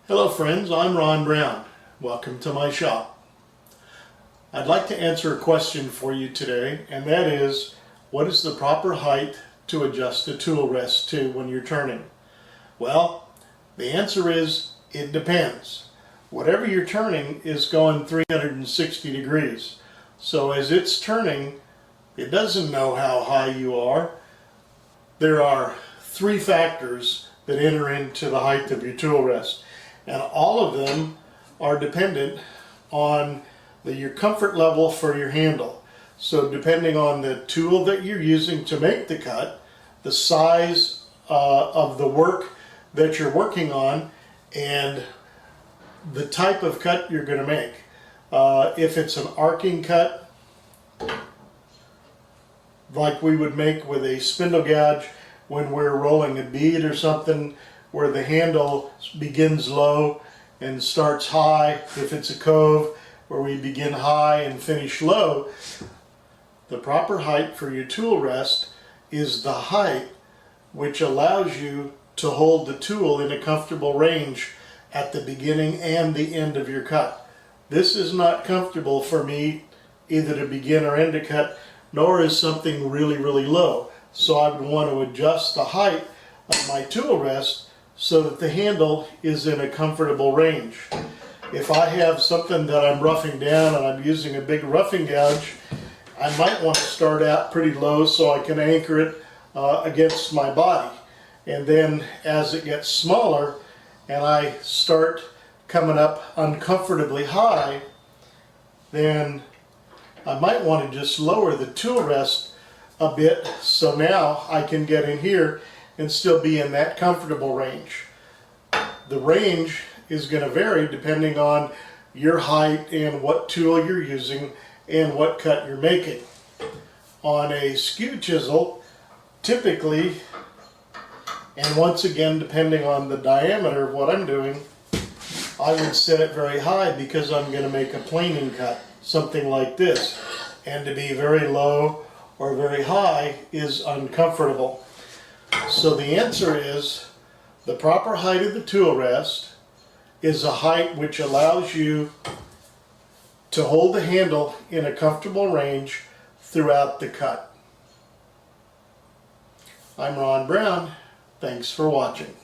Hello friends, I'm Ron Brown. Welcome to my shop. I'd like to answer a question for you today, and that is, what is the proper height to adjust a tool rest to when you're turning? Well, the answer is, it depends. Whatever you're turning is going 360 degrees. So as it's turning, it doesn't know how high you are. There are three factors that enter into the height of your tool rest. And all of them are dependent on your comfort level for your handle. So depending on the tool that you're using to make the cut, the size of the work that you're working on, and the type of cut you're going to make. If it's an arcing cut, like we would make with a spindle gouge when we're rolling a bead or something, where the handle begins low and starts high. If it's a cove, where we begin high and finish low, the proper height for your tool rest is the height which allows you to hold the tool in a comfortable range at the beginning and the end of your cut. This is not comfortable for me either to begin or end a cut, nor is something really low. So I would want to adjust the height of my tool rest so that the handle is in a comfortable range. If I have something that I'm roughing down and I'm using a big roughing gouge, I might want to start out pretty low so I can anchor it against my body. And then as it gets smaller and I start coming up uncomfortably high, then I might want to just lower the tool rest a bit so now I can get in here and still be in that comfortable range. The range is going to vary depending on your height and what tool you're using and what cut you're making. On a skew chisel, typically, and once again depending on the diameter of what I'm doing, I would set it very high because I'm going to make a planing cut, something like this. And to be very low or very high is uncomfortable. So the answer is, the proper height of the tool rest is a height which allows you to hold the handle in a comfortable range throughout the cut. I'm Ron Brown. Thanks for watching.